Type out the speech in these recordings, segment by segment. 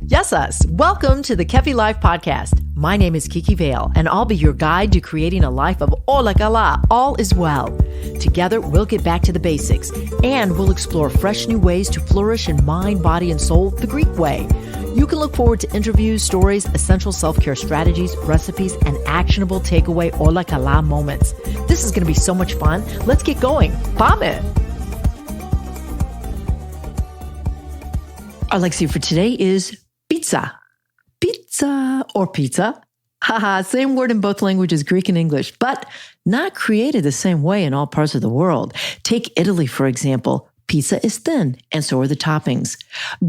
Yes, us. Welcome to the Kefi Life Podcast. My name is Kiki Vale, and I'll be your guide to creating a life of ola kala, all is well. Together, we'll get back to the basics, and we'll explore fresh new ways to flourish in mind, body, and soul the Greek way. You can look forward to interviews, stories, essential self-care strategies, recipes, and actionable takeaway ola kala moments. This is going to be so much fun. Let's get going. Πάμε! Our Lexi for today is pizza. Pizza or pizza. Haha, same word in both languages, Greek and English, but not created the same way in all parts of the world. Take Italy, for example. Pizza is thin, and so are the toppings.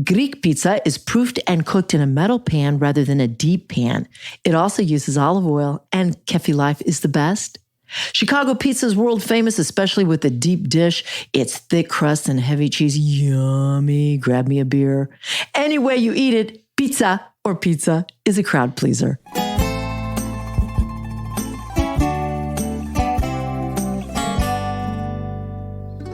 Greek pizza is proofed and cooked in a metal pan rather than a deep pan. It also uses olive oil, and Kefi Life is the best. Chicago pizza is world famous, especially with the deep dish. It's thick crust and heavy cheese. Yummy. Grab me a beer. Any way you eat it, pizza or pizza is a crowd pleaser.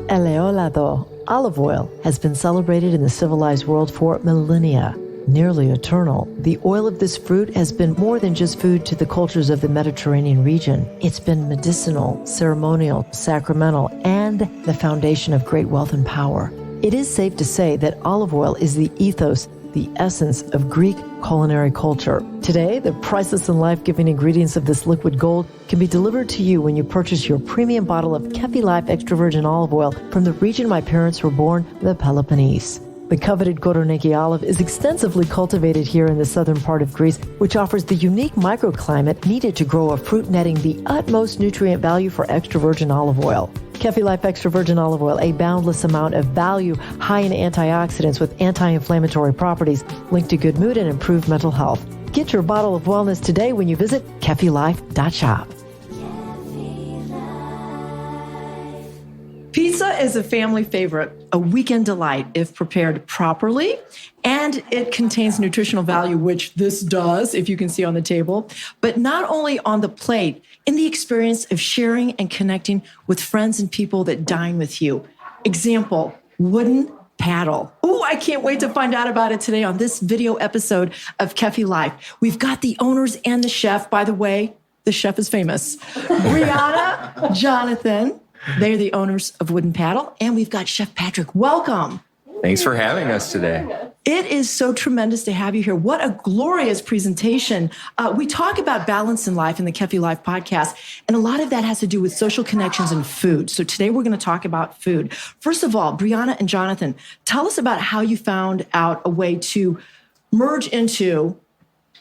Eleolado, olive oil, has been celebrated in the civilized world for millennia. Nearly eternal, the oil of this fruit has been more than just food to the cultures of the Mediterranean region. It's been medicinal, ceremonial, sacramental, and the foundation of great wealth and power. It is safe to say that olive oil is the ethos, the essence of Greek culinary culture. Today, the priceless and life-giving ingredients of this liquid gold can be delivered to you when you purchase your premium bottle of Kefi Life extra virgin olive oil from the region my parents were born, the Peloponnese. The coveted Koroneiki olive is extensively cultivated here in the southern part of Greece, which offers the unique microclimate needed to grow a fruit netting the utmost nutrient value for extra virgin olive oil. Kefi Life extra virgin olive oil, a boundless amount of value, high in antioxidants with anti-inflammatory properties, linked to good mood and improved mental health. Get your bottle of wellness today when you visit kefilife.shop. Pizza is a family favorite, a weekend delight if prepared properly, and it contains nutritional value, which this does, if you can see on the table, but not only on the plate, in the experience of sharing and connecting with friends and people that dine with you. Example, wooden paddle. Oh, I can't wait to find out about it today on this video episode of Kefi Life. We've got the owners and the chef. By the way, the chef is famous. Brianna, Jonathan. They're the owners of Wooden Paddle, and we've got Chef Patrick. Welcome. Thanks for having us today. It is so tremendous to have you here. What a glorious presentation. We talk about balance in life in the Kefi Life podcast, and a lot of that has to do with social connections and food. So today we're going to talk about food. First of all, Brianna and Jonathan, tell us about how you found out a way to merge into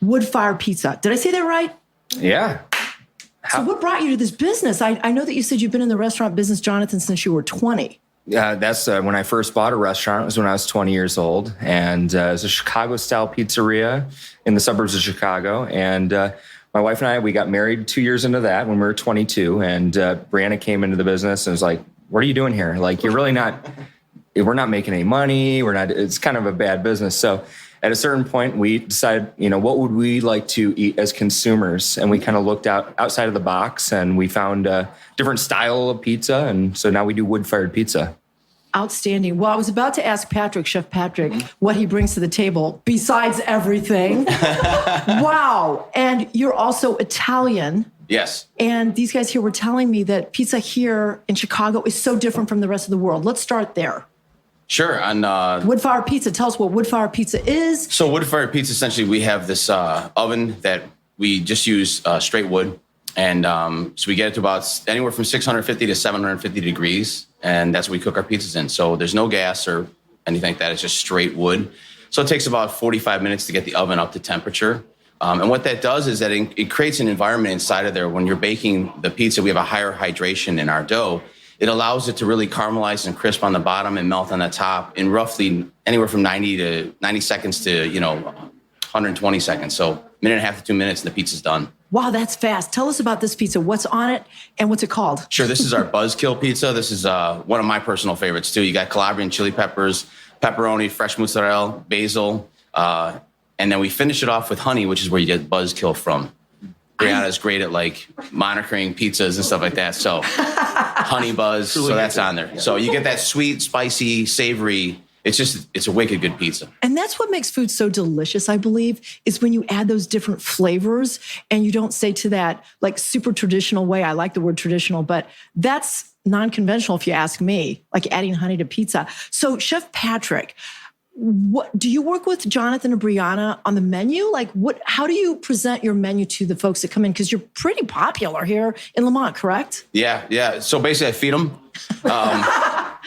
wood-fired pizza. Did I say that right? Yeah. So what brought you to this business? I know that you said you've been in the restaurant business, Jonathan, since you were 20. Yeah, that's when I first bought a restaurant. It was when I was 20 years old. And it was a Chicago-style pizzeria in the suburbs of Chicago. And my wife and I, we got married 2 years into that when we were 22. And Brianna came into the business and was like, what are you doing here? Like, we're not making any money. It's kind of a bad business. So at a certain point, we decided, what would we like to eat as consumers? And we kind of looked outside of the box, and we found a different style of pizza. And so now we do wood-fired pizza. Outstanding. Well, I was about to ask Chef Patrick, what he brings to the table besides everything. Wow. And you're also Italian. Yes. And these guys here were telling me that pizza here in Chicago is so different from the rest of the world. Let's start there. Sure. Wood-fired pizza. Tell us what wood-fired pizza is. So wood-fired pizza, essentially, we have this oven that we just use straight wood. And so we get it to about anywhere from 650 to 750 degrees. And that's what we cook our pizzas in. So there's no gas or anything like that. It's just straight wood. So it takes about 45 minutes to get the oven up to temperature. And what that does is that it creates an environment inside of there. When you're baking the pizza, we have a higher hydration in our dough. It allows it to really caramelize and crisp on the bottom and melt on the top in roughly anywhere from 90 seconds to, 120 seconds. So a minute and a half to 2 minutes and the pizza's done. Wow, that's fast. Tell us about this pizza. What's on it and what's it called? Sure. This is our Buzzkill pizza. This is one of my personal favorites too. You got Calabrian chili peppers, pepperoni, fresh mozzarella, basil, and then we finish it off with honey, which is where you get Buzzkill from. Brianna's great at monitoring pizzas and stuff like that. So honey buzz, so that's on there. So you get that sweet, spicy, savory it's a wicked good pizza. And that's what makes food so delicious, I believe, is when you add those different flavors and you don't say to that like super traditional way. I like the word traditional, but that's non-conventional if you ask me, like adding honey to pizza. So Chef Patrick, what do you work with Jonathan and Brianna on the menu? Like how do you present your menu to the folks that come in? Because you're pretty popular here in Lamont, correct? Yeah. So basically I feed them.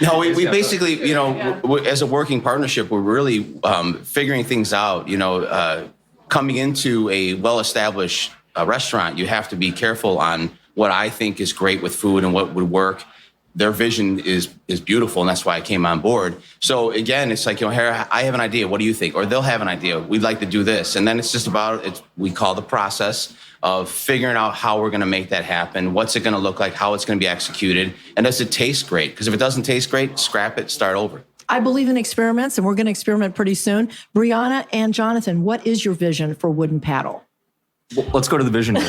No, we basically, as a working partnership, we're really figuring things out. Coming into a well-established restaurant, you have to be careful on what I think is great with food and what would work. Their vision is beautiful, and that's why I came on board. So again, it's like, here, I have an idea. What do you think? Or they'll have an idea. We'd like to do this. And then it's just about, we call the process of figuring out how we're going to make that happen. What's it going to look like? How it's going to be executed? And does it taste great? Because if it doesn't taste great, scrap it, start over. I believe in experiments, and we're going to experiment pretty soon. Brianna and Jonathan, what is your vision for Wooden Paddle? Well, let's go to the vision. No.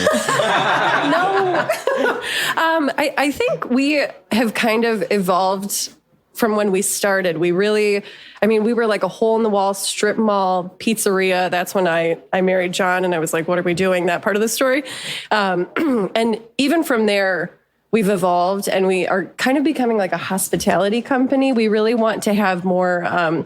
I think we have kind of evolved from when we started. We were like a hole-in-the-wall strip mall pizzeria. That's when I married John, and I was like, what are we doing? That part of the story. And even from there, we've evolved, and we are kind of becoming like a hospitality company. We really want to have more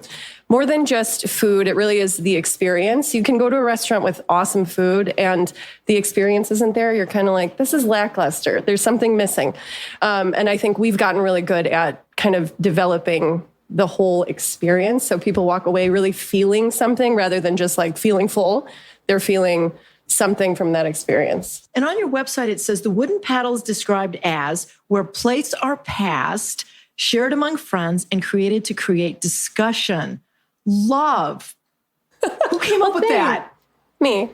than just food. It really is the experience. You can go to a restaurant with awesome food and the experience isn't there. You're kind of like, this is lackluster. There's something missing. And I think we've gotten really good at kind of developing the whole experience. So people walk away really feeling something rather than just like feeling full. They're feeling something from that experience. And on your website, it says the Wooden Paddle is described as where plates are passed, shared among friends, and created to create discussion. Love. Who came up with that? Me. Okay,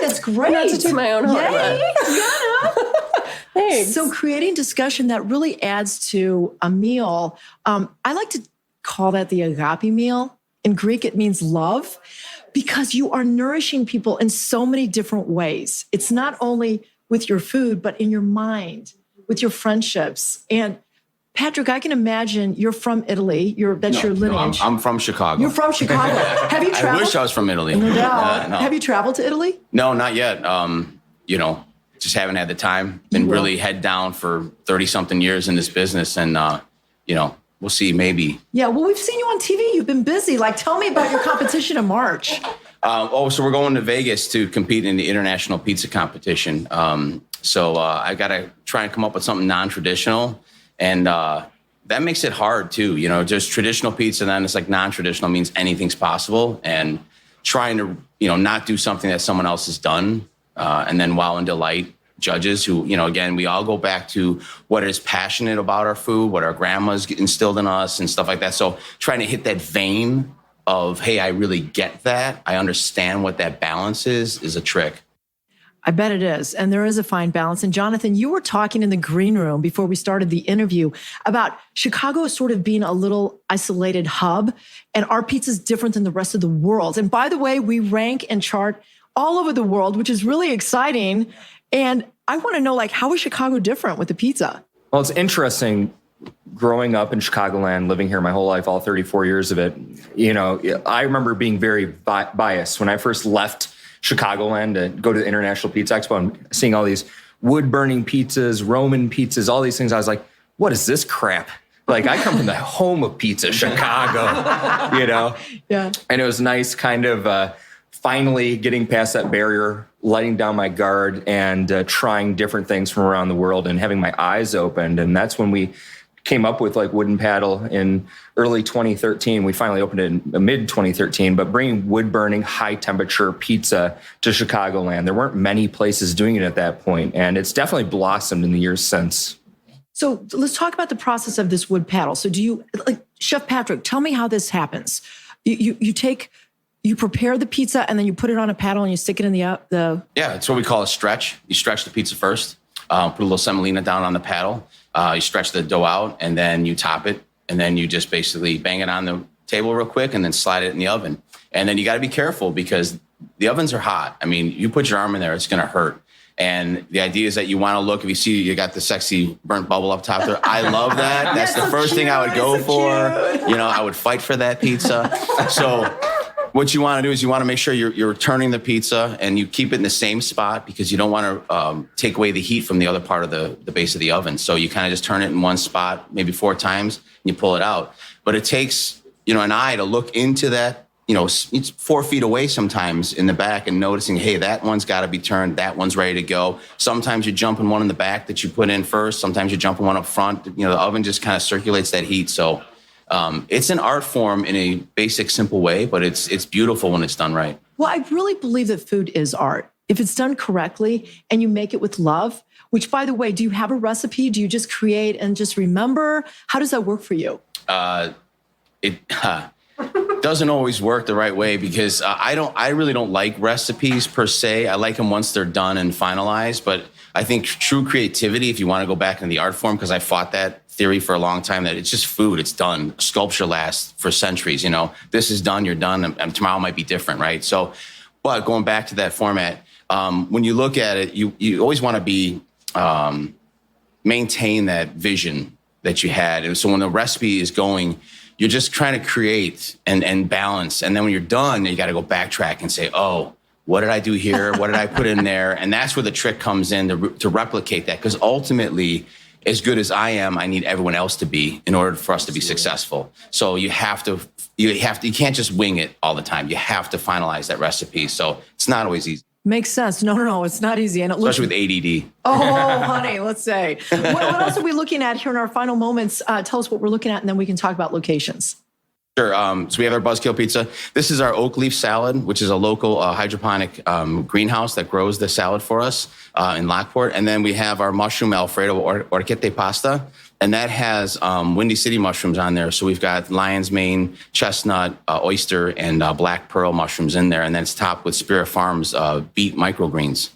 that's great. Not to toot my own horn. Yay. Thanks. So creating discussion, that really adds to a meal. I like to call that the agape meal. In Greek, it means love, because you are nourishing people in so many different ways. It's not only with your food, but in your mind, with your friendships. And Patrick, I can imagine you're from Italy. That's your lineage. No, I'm from Chicago. You're from Chicago. Have you traveled? I wish I was from Italy. No. No. Have you traveled to Italy? No, not yet. Just haven't had the time. Been really head down for 30-something years in this business. And, we'll see, maybe. Yeah, well, we've seen you on TV. You've been busy. Like, tell me about your competition in March. So we're going to Vegas to compete in the international pizza competition. I got to try and come up with something non-traditional. And that makes it hard, too. Just traditional pizza, and then it's like non-traditional means anything's possible. And trying to, not do something that someone else has done. And then wow and delight judges who, again, we all go back to what is passionate about our food, what our grandmas instilled in us and stuff like that. So trying to hit that vein of, hey, I really get that. I understand what that balance is a trick. I bet it is. And there is a fine balance. And Jonathan, you were talking in the green room before we started the interview about Chicago sort of being a little isolated hub, and our pizza is different than the rest of the world. And by the way, we rank and chart all over the world, which is really exciting. And I want to know, how is Chicago different with the pizza? Well, it's interesting. Growing up in Chicagoland, living here my whole life, all 34 years of it, I remember being very biased when I first left Chicagoland to go to the International Pizza Expo and seeing all these wood-burning pizzas, Roman pizzas, all these things. I was like, what is this crap? I come from the home of pizza, Chicago, Yeah. And it was nice kind of finally getting past that barrier, letting down my guard, and trying different things from around the world and having my eyes opened. And that's when we came up with Wooden Paddle in early 2013. We finally opened it in mid 2013, but bringing wood burning, high temperature pizza to Chicagoland. There weren't many places doing it at that point, and it's definitely blossomed in the years since. So let's talk about the process of this wood paddle. So Chef Patrick, tell me how this happens. You prepare the pizza and then you put it on a paddle and you stick it in the Yeah, it's what we call a stretch. You stretch the pizza first, put a little semolina down on the paddle. You stretch the dough out and then you top it. And then you just basically bang it on the table real quick and then slide it in the oven. And then you got to be careful because the ovens are hot. I mean, you put your arm in there, it's going to hurt. And the idea is that you want to look, if you see you got the sexy burnt bubble up top there, I love that. That's the first thing I would go for. I would fight for that pizza. So what you want to do is you want to make sure you're turning the pizza and you keep it in the same spot because you don't want to take away the heat from the other part of the base of the oven. So you kind of just turn it in one spot, maybe 4 times, and you pull it out. But it takes, an eye to look into that. It's 4 feet away sometimes in the back and noticing, hey, that one's got to be turned. That one's ready to go. Sometimes you jump in one in the back that you put in first. Sometimes you jump in one up front. The oven just kind of circulates that heat. So it's an art form in a basic, simple way, but it's beautiful when it's done right. Well, I really believe that food is art. If it's done correctly and you make it with love, which, by the way, do you have a recipe? Do you just create and just remember? How does that work for you? It doesn't always work the right way because I really don't like recipes per se. I like them once they're done and finalized. But I think true creativity, if you want to go back in the art form, because I fought that theory for a long time, that it's just food, it's done. Sculpture lasts for centuries. This is done, you're done, and tomorrow might be different, right? So, but going back to that format, when you look at it, you always want to be maintain that vision that you had. And so when the recipe is going, you're just trying to create and balance. And then when you're done, you got to go backtrack and say, oh, what did I do here? What did I put in there? And that's where the trick comes in to replicate that. Because ultimately, as good as I am, I need everyone else to be in order for us to be successful. So you can't just wing it all the time. You have to finalize that recipe. So it's not always easy. Makes sense. No, it's not easy. And especially with ADD. Oh, honey, let's say. What else are we looking at here in our final moments? Tell us what we're looking at, and then we can talk about locations. Sure. So we have our Buzzkill pizza. This is our oak leaf salad, which is a local hydroponic greenhouse that grows the salad for us in Lockport. And then we have our mushroom Alfredo orchette pasta. And that has Windy City mushrooms on there. So we've got lion's mane, chestnut, oyster, and black pearl mushrooms in there. And then it's topped with Spirit Farms beet microgreens.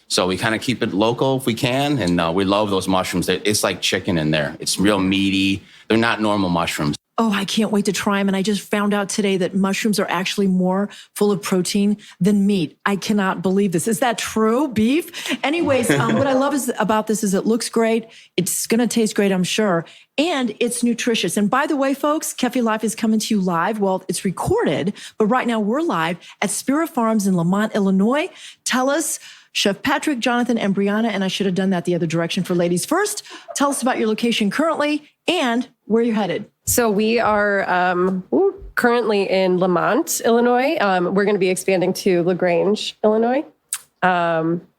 So we kind of keep it local if we can. And we love those mushrooms. It's like chicken in there. It's real meaty. They're not normal mushrooms. Oh, I can't wait to try them. And I just found out today that mushrooms are actually more full of protein than meat. I cannot believe this. Is that true? Beef? Anyways, what I love about this is it looks great. It's going to taste great, I'm sure. And it's nutritious. And by the way, folks, Kefi Life is coming to you live. Well, it's recorded, but right now we're live at Spirit Farms in Lamont, Illinois. Tell us, Chef Patrick, Jonathan, and Brianna, and I should have done that the other direction for ladies first. Tell us about your location currently and where you're headed. So we are currently in Lamont, Illinois. We're going to be expanding to LaGrange, Illinois. Website?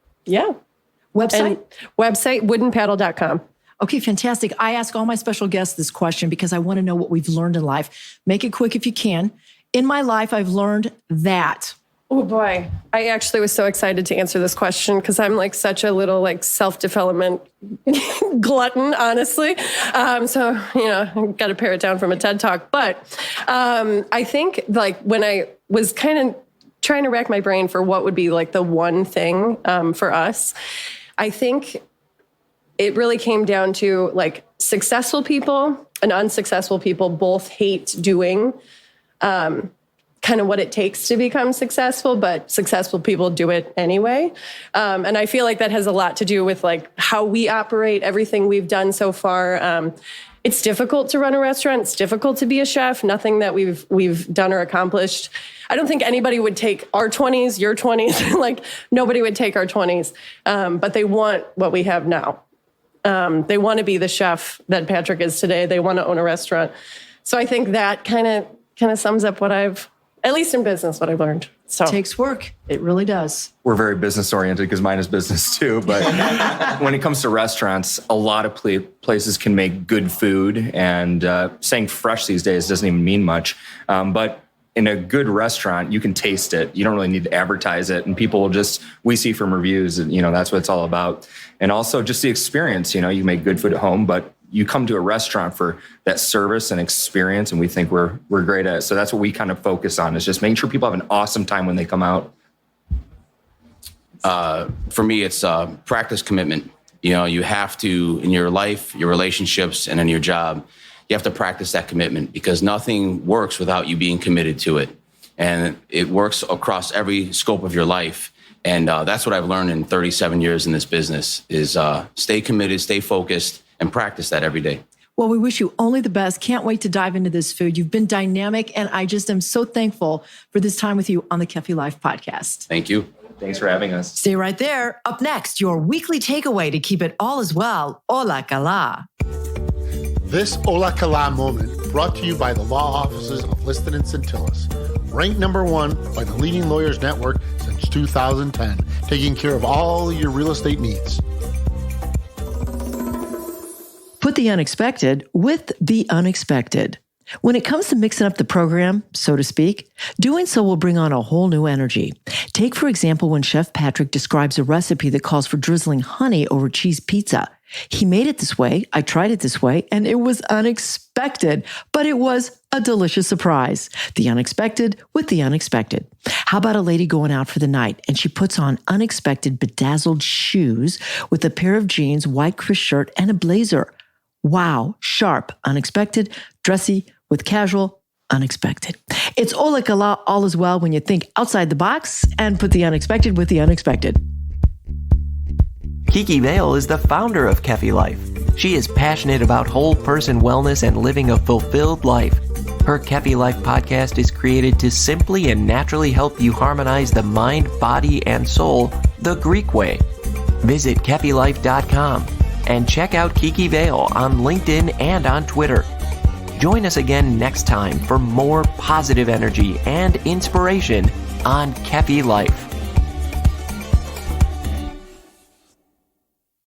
Website, woodenpaddle.com. Okay, fantastic. I ask all my special guests this question because I want to know what we've learned in life. Make it quick if you can. In my life, I've learned that. Oh boy. I actually was so excited to answer this question because I'm like such a little self-development glutton, honestly. So, got to pare it down from a TED Talk. But I think when I was kind of trying to rack my brain for what would be the one thing for us, I think it really came down to successful people and unsuccessful people both hate doing kind of what it takes to become successful, but successful people do it anyway. And I feel like that has a lot to do with how we operate, everything we've done so far. It's difficult to run a restaurant. It's difficult to be a chef. Nothing that we've done or accomplished. I don't think anybody would take our 20s, your 20s. Nobody would take our 20s. But they want what we have now. They want to be the chef that Patrick is today. They want to own a restaurant. So I think that kind of sums up what at least in business, what I've learned. So it takes work. It really does. We're very business oriented because mine is business too. But when it comes to restaurants, a lot of places can make good food, and saying fresh these days doesn't even mean much. But in a good restaurant, you can taste it. You don't really need to advertise it. And people will we see from reviews, and that's what it's all about. And also just the experience, you make good food at home, but you come to a restaurant for that service and experience, and we think we're great at it. So that's what we kind of focus on, is just making sure people have an awesome time when they come out. For me, it's practice commitment. You have to, in your life, your relationships, and in your job, you have to practice that commitment, because nothing works without you being committed to it. And it works across every scope of your life. And that's what I've learned in 37 years in this business is stay committed, stay focused, and practice that every day. Well, we wish you only the best. Can't wait to dive into this food. You've been dynamic, and I just am so thankful for this time with you on the Kefi Life podcast. Thank you. Thanks for having us. Stay right there. Up next, your weekly takeaway to keep it all as well. Hola, Kala. This Hola Kala moment brought to you by the law offices of Liston and Centillus. Ranked number 1 by the leading lawyers network since 2010, taking care of all your real estate needs. Put the unexpected with the unexpected. When it comes to mixing up the program, so to speak, doing so will bring on a whole new energy. Take, for example, when Chef Patrick describes a recipe that calls for drizzling honey over cheese pizza. He made it this way, I tried it this way, and it was unexpected, but it was a delicious surprise. The unexpected with the unexpected. How about a lady going out for the night and she puts on unexpected bedazzled shoes with a pair of jeans, white crisp shirt, and a blazer? Wow, sharp, unexpected, dressy with casual, unexpected. It's Hola Kala, all is well when you think outside the box and put the unexpected with the unexpected. Kiki Vale is the founder of Kefi Life. She is passionate about whole person wellness and living a fulfilled life. Her Kefi Life podcast is created to simply and naturally help you harmonize the mind, body, and soul the Greek way. Visit KefiLife.com and check out Kiki Vale on LinkedIn and on Twitter. Join us again next time for more positive energy and inspiration on Kefi Life.